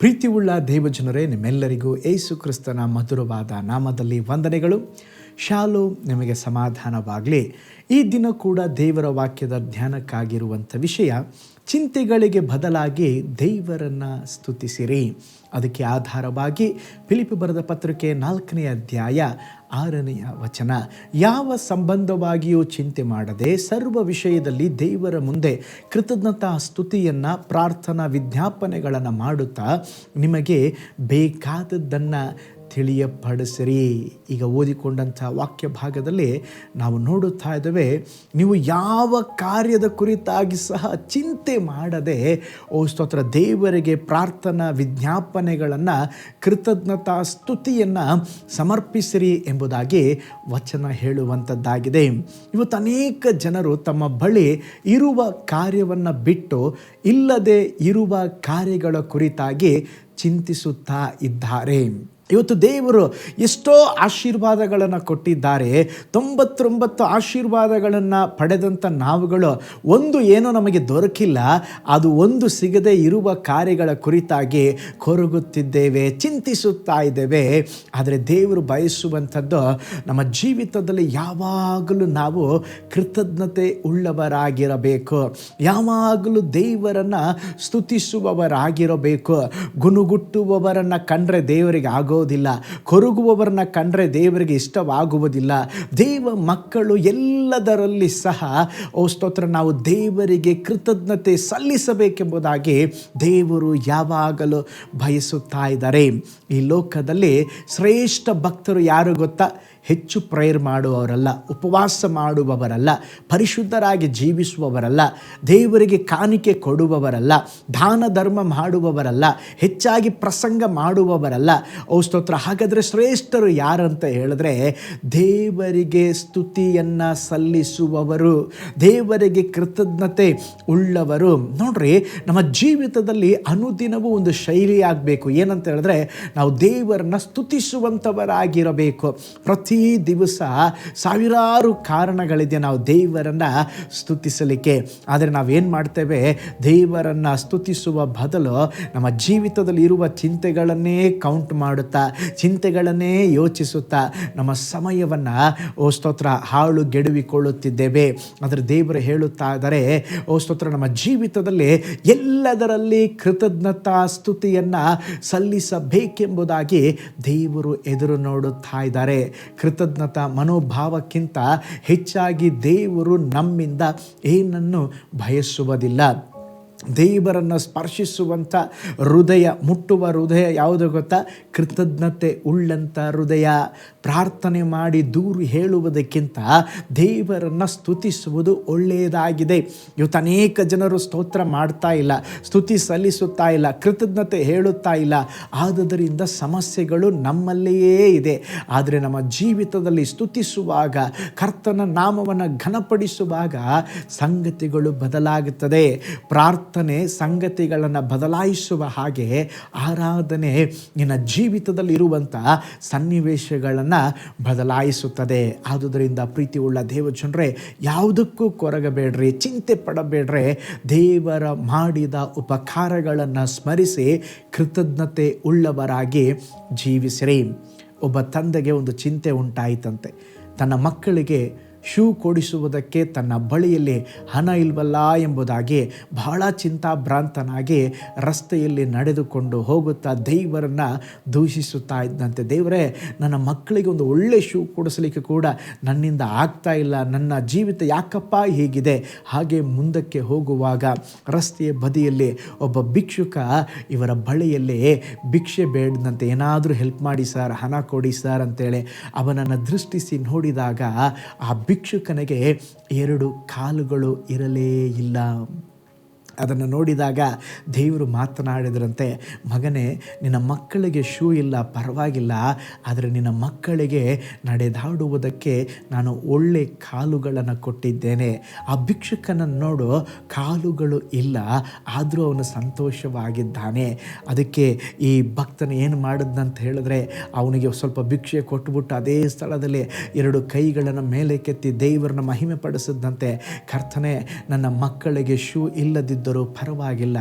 ಪ್ರೀತಿಯುಳ್ಳ ದೇವಜನರೇ, ನಿಮ್ಮೆಲ್ಲರಿಗೂ ಯೇಸು ಕ್ರಿಸ್ತನ ಮಧುರವಾದ ನಾಮದಲ್ಲಿ ವಂದನೆಗಳು. ಶಾಲೋಮ್, ನಿಮಗೆ ಸಮಾಧಾನವಾಗಲಿ. ಈ ದಿನ ಕೂಡ ದೇವರ ವಾಕ್ಯದ ಧ್ಯಾನಕ್ಕಾಗಿರುವಂಥ ವಿಷಯ, ಚಿಂತೆಗಳಿಗೆ ಬದಲಾಗಿ ದೇವರನ್ನು ಸ್ತುತಿಸಿರಿ. ಅದಕ್ಕೆ ಆಧಾರವಾಗಿ ಫಿಲಿಪ್ಪಿ ಬರೆದ ಪತ್ರಿಕೆ 4ನೇ ಅಧ್ಯಾಯ 6ನೇ ವಚನ, ಯಾವ ಸಂಬಂಧವಾಗಿಯೂ ಚಿಂತೆ ಮಾಡದೆ ಸರ್ವ ವಿಷಯದಲ್ಲಿ ದೇವರ ಮುಂದೆ ಕೃತಜ್ಞತಾ ಸ್ತುತಿಯನ್ನು, ಪ್ರಾರ್ಥನಾ ವಿಜ್ಞಾಪನೆಗಳನ್ನು ಮಾಡುತ್ತಾ ನಿಮಗೆ ಬೇಕಾದದ್ದನ್ನು ತಿಳಿಯಪಡಿಸಿರಿ. ಈಗ ಓದಿಕೊಂಡಂಥ ವಾಕ್ಯ ಭಾಗದಲ್ಲಿ ನಾವು ನೋಡುತ್ತಾ ಇದ್ದೇವೆ, ನೀವು ಯಾವ ಕಾರ್ಯದ ಕುರಿತಾಗಿ ಸಹ ಚಿಂತೆ ಮಾಡದೆ ಸ್ತೋತ್ರ ದೇವರಿಗೆ ಪ್ರಾರ್ಥನಾ ವಿಜ್ಞಾಪನೆಗಳನ್ನು, ಕೃತಜ್ಞತಾ ಸ್ತುತಿಯನ್ನು ಸಮರ್ಪಿಸಿರಿ ಎಂಬುದಾಗಿ ವಚನ ಹೇಳುವಂಥದ್ದಾಗಿದೆ. ಇವತ್ತು ಅನೇಕ ಜನರು ತಮ್ಮ ಬಳಿ ಇರುವ ಕಾರ್ಯವನ್ನು ಬಿಟ್ಟು ಇಲ್ಲದೆ ಇರುವ ಕಾರ್ಯಗಳ ಕುರಿತಾಗಿ ಚಿಂತಿಸುತ್ತಾ ಇದ್ದಾರೆ. ಇವತ್ತು ದೇವರು ಎಷ್ಟೋ ಆಶೀರ್ವಾದಗಳನ್ನು ಕೊಟ್ಟಿದ್ದಾರೆ. 99 ಆಶೀರ್ವಾದಗಳನ್ನು ಪಡೆದಂಥ ನಾವುಗಳು ಒಂದು ಏನೋ ನಮಗೆ ದೊರಕಿಲ್ಲ, ಅದು ಒಂದು ಸಿಗದೆ ಇರುವ ಕಾರ್ಯಗಳ ಕುರಿತಾಗಿ ಕೊರಗುತ್ತಿದ್ದೇವೆ, ಚಿಂತಿಸುತ್ತಾ ಇದ್ದೇವೆ. ಆದರೆ ದೇವರು ಬಯಸುವಂಥದ್ದು, ನಮ್ಮ ಜೀವಿತದಲ್ಲಿ ಯಾವಾಗಲೂ ನಾವು ಕೃತಜ್ಞತೆ ಉಳ್ಳವರಾಗಿರಬೇಕು, ಯಾವಾಗಲೂ ದೇವರನ್ನು ಸ್ತುತಿಸುವವರಾಗಿರಬೇಕು. ಗುನುಗುಟ್ಟುವವರನ್ನು ಕಂಡ್ರೆ ದೇವರಿಗೆ ಆಗೋದಿಲ್ಲ, ಕೊರಗುವವರನ್ನ ಕಂಡ್ರೆ ದೇವರಿಗೆ ಇಷ್ಟವಾಗುವುದಿಲ್ಲ. ದೇವ ಮಕ್ಕಳು ಎಲ್ಲದರಲ್ಲಿ ಸಹ ಸ್ತೋತ್ರ ನಾವು ದೇವರಿಗೆ ಕೃತಜ್ಞತೆ ಸಲ್ಲಿಸಬೇಕೆಂಬುದಾಗಿ ದೇವರು ಯಾವಾಗಲೂ ಬಯಸುತ್ತಾ ಇದ್ದಾರೆ. ಈ ಲೋಕದಲ್ಲಿ ಶ್ರೇಷ್ಠ ಭಕ್ತರು ಯಾರು ಗೊತ್ತಾ? ಹೆಚ್ಚು ಪ್ರೇಯರ್ ಮಾಡುವವರಲ್ಲ, ಉಪವಾಸ ಮಾಡುವವರಲ್ಲ, ಪರಿಶುದ್ಧರಾಗಿ ಜೀವಿಸುವವರಲ್ಲ, ದೇವರಿಗೆ ಕಾಣಿಕೆ ಕೊಡುವವರಲ್ಲ, ದಾನ ಧರ್ಮ ಮಾಡುವವರಲ್ಲ, ಹೆಚ್ಚಾಗಿ ಪ್ರಸಂಗ ಮಾಡುವವರಲ್ಲ. ಸ್ತೋತ್ರ. ಹಾಗಾದರೆ ಶ್ರೇಷ್ಠರು ಯಾರಂತ ಹೇಳಿದ್ರೆ, ದೇವರಿಗೆ ಸ್ತುತಿಯನ್ನು ಸಲ್ಲಿಸುವವರು, ದೇವರಿಗೆ ಕೃತಜ್ಞತೆ ಉಳ್ಳವರು. ನೋಡ್ರಿ, ನಮ್ಮ ಜೀವಿತದಲ್ಲಿ ಅನುದಿನವೂ ಒಂದು ಶೈಲಿ ಆಗಬೇಕು. ಏನಂತ ಹೇಳಿದ್ರೆ, ನಾವು ದೇವರನ್ನು ಸ್ತುತಿಸುವಂಥವರಾಗಿರಬೇಕು. ಪ್ರತಿ ದಿವಸ ಸಾವಿರಾರು ಕಾರಣಗಳಿದೆ ನಾವು ದೇವರನ್ನು ಸ್ತುತಿಸಲಿಕ್ಕೆ. ಆದರೆ ನಾವೇನು ಮಾಡ್ತೇವೆ? ದೇವರನ್ನು ಸ್ತುತಿಸುವ ಬದಲು ನಮ್ಮ ಜೀವಿತದಲ್ಲಿ ಇರುವ ಚಿಂತೆಗಳನ್ನೇ ಕೌಂಟ್ ಮಾಡುತ್ತಾ, ಚಿಂತೆಗಳನ್ನೇ ಯೋಚಿಸುತ್ತಾ ನಮ್ಮ ಸಮಯವನ್ನು ಸ್ತೋತ್ರ ಹಾಳುಗೆಡವಿಕೊಳ್ಳುತ್ತಿದ್ದೇವೆ. ಆದರೆ ದೇವರು ಹೇಳುತ್ತಾ ಇದ್ದಾರೆ, ಸ್ತೋತ್ರ ನಮ್ಮ ಜೀವಿತದಲ್ಲಿ ಎಲ್ಲದರಲ್ಲಿ ಕೃತಜ್ಞತಾ ಸ್ತುತಿಯನ್ನು ಸಲ್ಲಿಸಬೇಕೆಂಬುದಾಗಿ ದೇವರು ಎದುರು ನೋಡುತ್ತಾ ಇದ್ದಾರೆ. ಕೃತಜ್ಞತಾ ಮನೋಭಾವಕ್ಕಿಂತ ಹೆಚ್ಚಾಗಿ ದೇವರು ನಮ್ಮಿಂದ ಏನನ್ನು ಬಯಸುವುದಿಲ್ಲ. ದೇವರನ್ನು ಸ್ಪರ್ಶಿಸುವಂಥ ಹೃದಯ, ಮುಟ್ಟುವ ಹೃದಯ ಯಾವುದು ಗೊತ್ತಾ? ಕೃತಜ್ಞತೆ ಉಳ್ಳಂಥ ಹೃದಯ. ಪ್ರಾರ್ಥನೆ ಮಾಡಿ ದೂರು ಹೇಳುವುದಕ್ಕಿಂತ ದೇವರನ್ನು ಸ್ತುತಿಸುವುದು ಒಳ್ಳೆಯದಾಗಿದೆ. ಇವತ್ತು ಅನೇಕ ಜನರು ಸ್ತೋತ್ರ ಮಾಡ್ತಾ ಇಲ್ಲ, ಸ್ತುತಿ ಸಲ್ಲಿಸುತ್ತಾ ಇಲ್ಲ, ಕೃತಜ್ಞತೆ ಹೇಳುತ್ತಾ ಇಲ್ಲ. ಆದುದರಿಂದ ಸಮಸ್ಯೆಗಳು ನಮ್ಮಲ್ಲಿಯೇ ಇದೆ. ಆದರೆ ನಮ್ಮ ಜೀವಿತದಲ್ಲಿ ಸ್ತುತಿಸುವಾಗ, ಕರ್ತನ ನಾಮವನ್ನು ಘನಪಡಿಸುವಾಗ ಸಂಗತಿಗಳು ಬದಲಾಗುತ್ತದೆ. ಪ್ರಾರ್ಥನೆ ಸಂಗತಿಗಳನ್ನು ಬದಲಾಯಿಸುವ ಹಾಗೆ ಆರಾಧನೆ ನಿನ್ನ ಜೀವಿತದಲ್ಲಿ ಇರುವಂಥ ಸನ್ನಿವೇಶಗಳನ್ನು ಬದಲಾಯಿಸುತ್ತದೆ. ಆದುದರಿಂದ ಪ್ರೀತಿಯುಳ್ಳ ದೇವಜನರೇ, ಯಾವುದಕ್ಕೂ ಕೊರಗಬೇಡ್ರಿ, ಚಿಂತೆ ಪಡಬೇಡ್ರಿ. ದೇವರ ಮಾಡಿದ ಉಪಕಾರಗಳನ್ನು ಸ್ಮರಿಸಿ ಕೃತಜ್ಞತೆ ಉಳ್ಳವರಾಗಿ ಜೀವಿಸಿರಿ. ಒಬ್ಬ ತಂದೆಗೆ ಒಂದು ಚಿಂತೆ ಉಂಟಾಯಿತಂತೆ. ತನ್ನ ಮಕ್ಕಳಿಗೆ ಶೂ ಕೊಡಿಸುವುದಕ್ಕೆ ತನ್ನ ಬಳಿಯಲ್ಲಿ ಹಣ ಇಲ್ವಲ್ಲ ಎಂಬುದಾಗಿ ಬಹಳ ಚಿಂತಾಭ್ರಾಂತನಾಗಿ ರಸ್ತೆಯಲ್ಲಿ ನಡೆದುಕೊಂಡು ಹೋಗುತ್ತಾ ದೇವರನ್ನು ದೂಷಿಸುತ್ತಾ ಇದ್ದಂತೆ. ದೇವರೇ, ನನ್ನ ಮಕ್ಕಳಿಗೆ ಒಂದು ಒಳ್ಳೆ ಶೂ ಕೊಡಿಸಲಿಕ್ಕೆ ಕೂಡ ನನ್ನಿಂದ ಆಗ್ತಾ ಇಲ್ಲ, ನನ್ನ ಜೀವಿತ ಯಾಕಪ್ಪ ಹೀಗಿದೆ. ಹಾಗೆ ಮುಂದಕ್ಕೆ ಹೋಗುವಾಗ ರಸ್ತೆಯ ಬದಿಯಲ್ಲಿ ಒಬ್ಬ ಭಿಕ್ಷುಕ ಇವರ ಬಳಿಯಲ್ಲಿ ಭಿಕ್ಷೆ ಬೇಡದಂತೆ, ಏನಾದರೂ ಹೆಲ್ಪ್ ಮಾಡಿ ಸರ್, ಹಣ ಕೊಡಿ ಸರ್ ಅಂತೇಳಿ ಅವನನ್ನು ದೃಷ್ಟಿಸಿ ನೋಡಿದಾಗ ಆ ಭಿಕ್ಷುಕನಿಗೆ 2 ಕಾಲುಗಳು ಇರಲೇ ಇಲ್ಲ. ಅದನ್ನು ನೋಡಿದಾಗ ದೇವರು ಮಾತನಾಡಿದ್ರಂತೆ, ಮಗನೇ, ನಿನ್ನ ಮಕ್ಕಳಿಗೆ ಶೂ ಇಲ್ಲ, ಪರವಾಗಿಲ್ಲ, ಆದರೆ ನಿನ್ನ ಮಕ್ಕಳಿಗೆ ನಡೆದಾಡುವುದಕ್ಕೆ ನಾನು ಒಳ್ಳೆ ಕಾಲುಗಳನ್ನು ಕೊಟ್ಟಿದ್ದೇನೆ. ಆ ಭಿಕ್ಷುಕನನ್ನು ನೋಡು, ಕಾಲುಗಳು ಇಲ್ಲ, ಆದರೂ ಅವನು ಸಂತೋಷವಾಗಿದ್ದಾನೆ. ಅದಕ್ಕೆ ಈ ಭಕ್ತನು ಏನು ಮಾಡಿದ್ನಂತ ಹೇಳಿದ್ರೆ, ಅವನಿಗೆ ಸ್ವಲ್ಪ ಭಿಕ್ಷೆ ಕೊಟ್ಟುಬಿಟ್ಟು ಅದೇ ಸ್ಥಳದಲ್ಲಿ 2 ಕೈಗಳನ್ನು ಮೇಲೆ ಕೆತ್ತಿ ದೇವರನ್ನ ಮಹಿಮೆ ಪಡಿಸಿದಂತೆ, ಕರ್ತನೆ, ನನ್ನ ಮಕ್ಕಳಿಗೆ ಶೂ ಇಲ್ಲದಿದ್ದರೂ ಹೋದರೂ ಪರವಾಗಿಲ್ಲ,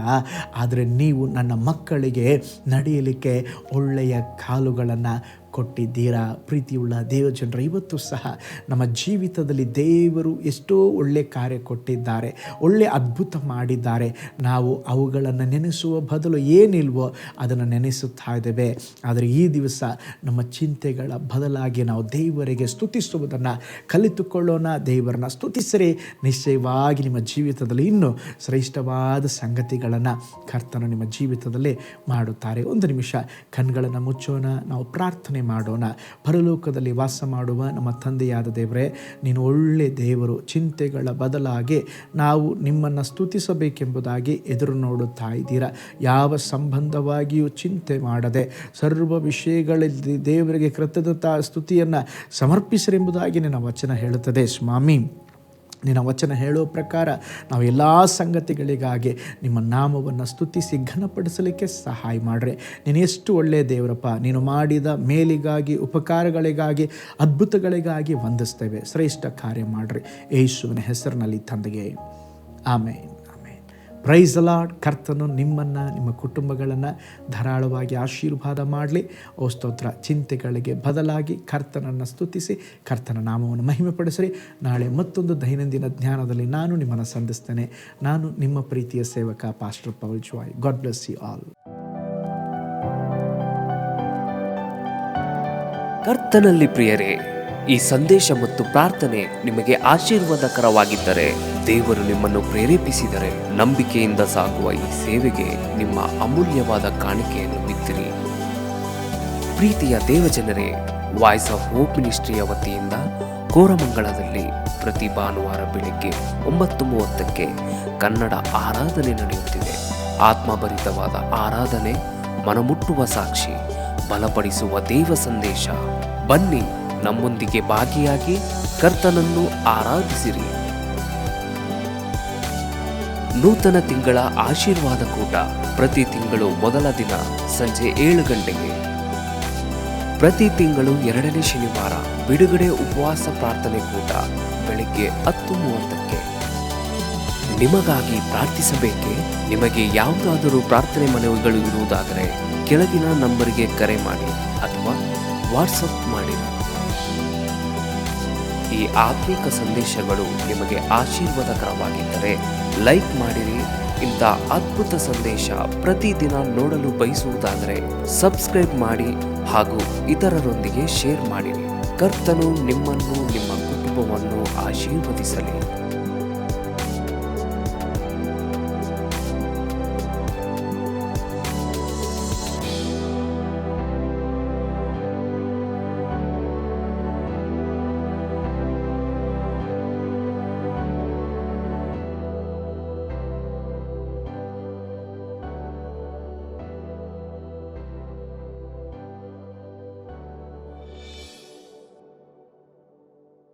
ಆದರೆ ನೀವು ನನ್ನ ಮಕ್ಕಳಿಗೆ ನಡೆಯಲಿಕ್ಕೆ ಒಳ್ಳೆಯ ಕಾಲುಗಳನ್ನು ಕೊಟ್ಟಿದ್ದೀರಾ. ಪ್ರೀತಿಯುಳ್ಳ ದೇವಜನರು, ಇವತ್ತು ಸಹ ನಮ್ಮ ಜೀವಿತದಲ್ಲಿ ದೇವರು ಎಷ್ಟೋ ಒಳ್ಳೆಯ ಕಾರ್ಯ ಕೊಟ್ಟಿದ್ದಾರೆ, ಒಳ್ಳೆ ಅದ್ಭುತ ಮಾಡಿದ್ದಾರೆ. ನಾವು ಅವುಗಳನ್ನು ನೆನೆಸುವ ಬದಲು ಏನಿಲ್ವೋ ಅದನ್ನು ನೆನೆಸುತ್ತಾ ಇದ್ದೇವೆ. ಆದರೆ ಈ ದಿವಸ ನಮ್ಮ ಚಿಂತೆಗಳ ಬದಲಾಗಿ ನಾವು ದೇವರಿಗೆ ಸ್ತುತಿಸುವುದನ್ನು ಕಲಿತುಕೊಳ್ಳೋಣ. ದೇವರನ್ನ ಸ್ತುತಿಸಿರಿ, ನಿಶ್ಚಯವಾಗಿ ನಿಮ್ಮ ಜೀವಿತದಲ್ಲಿ ಇನ್ನೂ ಶ್ರೇಷ್ಠವಾದ ಸಂಗತಿಗಳನ್ನು ಕರ್ತನು ನಿಮ್ಮ ಜೀವಿತದಲ್ಲಿ ಮಾಡುತ್ತಾರೆ. ಒಂದು ನಿಮಿಷ ಕಣ್ಗಳನ್ನು ಮುಚ್ಚೋಣ, ನಾವು ಪ್ರಾರ್ಥನೆ ಮಾಡೋಣ. ಪರಲೋಕದಲ್ಲಿ ವಾಸ ಮಾಡುವ ನಮ್ಮ ತಂದೆಯಾದ ದೇವರೇ, ನೀನು ಒಳ್ಳೆ ದೇವರು. ಚಿಂತೆಗಳ ಬದಲಾಗಿ ನಾವು ನಿಮ್ಮನ್ನು ಸ್ತುತಿಸಬೇಕೆಂಬುದಾಗಿ ಎದುರು ನೋಡುತ್ತಾ ಇದ್ದೀರಾ. ಯಾವ ಸಂಬಂಧವಾಗಿಯೂ ಚಿಂತೆ ಮಾಡದೆ ಸರ್ವ ವಿಷಯಗಳಲ್ಲಿ ದೇವರಿಗೆ ಕೃತಜ್ಞತಾ ಸ್ತುತಿಯನ್ನು ಸಮರ್ಪಿಸಿರೆಂಬುದಾಗಿ ನಿನ್ನ ವಚನ ಹೇಳುತ್ತದೆ. ಸ್ವಾಮಿ, ನಿನ್ನ ವಚನ ಹೇಳೋ ಪ್ರಕಾರ ನಾವು ಎಲ್ಲ ಸಂಗತಿಗಳಿಗಾಗಿ ನಿಮ್ಮ ನಾಮವನ್ನು ಸ್ತುತಿಸಿ ಘನಪಡಿಸಲಿಕ್ಕೆ ಸಹಾಯ ಮಾಡಿರಿ. ನೀನು ಎಷ್ಟು ಒಳ್ಳೆಯ ದೇವರಪ್ಪ. ನೀನು ಮಾಡಿದ ಮೇಲಿಗಾಗಿ, ಉಪಕಾರಗಳಿಗಾಗಿ, ಅದ್ಭುತಗಳಿಗಾಗಿ ವಂದಿಸ್ತೇವೆ. ಶ್ರೇಷ್ಠ ಕಾರ್ಯ ಮಾಡಿರಿ ಯೇಸುವಿನ ಹೆಸರಿನಲ್ಲಿ ತಂದೆಗೆ ಆಮೇನ್. Praise the lord. ಕರ್ತನು ನಿಮ್ಮನ್ನು, ನಿಮ್ಮ ಕುಟುಂಬಗಳನ್ನು ಧಾರಾಳವಾಗಿ ಆಶೀರ್ವಾದ ಮಾಡಲಿ. ಓ ಸ್ತೋತ್ರ. ಚಿಂತೆಗಳಿಗೆ ಬದಲಾಗಿ ಕರ್ತನನ್ನು ಸ್ತುತಿಸಿ ಕರ್ತನ ನಾಮವನ್ನು ಮಹಿಮೆಪಡಿಸಿರಿ. ನಾಳೆ ಮತ್ತೊಂದು ದೈನಂದಿನ ಜ್ಞಾನದಲ್ಲಿ ನಾನು ನಿಮ್ಮನ್ನು ಸಂಧಿಸ್ತೇನೆ. ನಾನು ನಿಮ್ಮ ಪ್ರೀತಿಯ ಸೇವಕ pastor Paul Joy. God bless you all. ಕರ್ತನಲ್ಲಿ ಪ್ರಿಯರೇ, ಈ ಸಂದೇಶ ಮತ್ತು ಪ್ರಾರ್ಥನೆ ನಿಮಗೆ ಆಶೀರ್ವಾದಕರವಾಗಿದ್ದರೆ, ದೇವರು ನಿಮ್ಮನ್ನು ಪ್ರೇರೇಪಿಸಿದರೆ, ನಂಬಿಕೆಯಿಂದ ಸಾಗುವ ಈ ಸೇವೆಗೆ ನಿಮ್ಮ ಅಮೂಲ್ಯವಾದ ಕಾಣಿಕೆಯನ್ನು ಬಿತ್ತಿರಿ. ಪ್ರೀತಿಯ ದೇವಜನರೇ, ವಾಯ್ಸ್ ಆಫ್ ಹೋಪ್ ಮಿನಿಸ್ಟ್ರಿಯ ವತಿಯಿಂದ ಕೋರಮಂಗಲದಲ್ಲಿ ಪ್ರತಿ ಭಾನುವಾರ ಬೆಳಿಗ್ಗೆ 9:30ಕ್ಕೆ ಕನ್ನಡ ಆರಾಧನೆ ನಡೆಯುತ್ತಿದೆ. ಆತ್ಮಭರಿತವಾದ ಆರಾಧನೆ, ಮನಮುಟ್ಟುವ ಸಾಕ್ಷಿ, ಬಲಪಡಿಸುವ ದೇವ ಸಂದೇಶ. ಬನ್ನಿ, ನಮ್ಮೊಂದಿಗೆ ಭಾಗಿಯಾಗಿ ಕರ್ತನನ್ನು ಆರಾಧಿಸಿರಿ. ನೂತನ ತಿಂಗಳ ಆಶೀರ್ವಾದ ಕೂಟ ಪ್ರತಿ ತಿಂಗಳು ಮೊದಲ ದಿನ ಸಂಜೆ 7 ಗಂಟೆಗೆ. ಪ್ರತಿ ತಿಂಗಳು 2ನೇ ಶನಿವಾರ ಬಿಡುಗಡೆ ಉಪವಾಸ ಪ್ರಾರ್ಥನೆ ಕೂಟ ಬೆಳಿಗ್ಗೆ 10:30ಕ್ಕೆ. ನಿಮಗಾಗಿ ಪ್ರಾರ್ಥಿಸಬೇಕೆ? ನಿಮಗೆ ಯಾವುದಾದರೂ ಪ್ರಾರ್ಥನೆ ಮನವಿಗಳು ಇರುವುದಾದರೆ ಕೆಳಗಿನ ನಂಬರಿಗೆ ಕರೆ ಮಾಡಿ ಅಥವಾ ವಾಟ್ಸಪ್ ಮಾಡಿ. ಈ ಆತ್ಮಿಕ ಸಂದೇಶಗಳು ನಿಮಗೆ ಆಶೀರ್ವಾದಕರವಾಗಿದ್ದರೆ ಲೈಕ್ ಮಾಡಿರಿ. ಇಂಥ ಅದ್ಭುತ ಸಂದೇಶ ಪ್ರತಿದಿನ ನೋಡಲು ಬಯಸುವುದಾದರೆ ಸಬ್ಸ್ಕ್ರೈಬ್ ಮಾಡಿ ಹಾಗೂ ಇತರರೊಂದಿಗೆ ಶೇರ್ ಮಾಡಿರಿ. ಕರ್ತನು ನಿಮ್ಮನ್ನು, ನಿಮ್ಮ ಕುಟುಂಬವನ್ನು ಆಶೀರ್ವದಿಸಲಿ.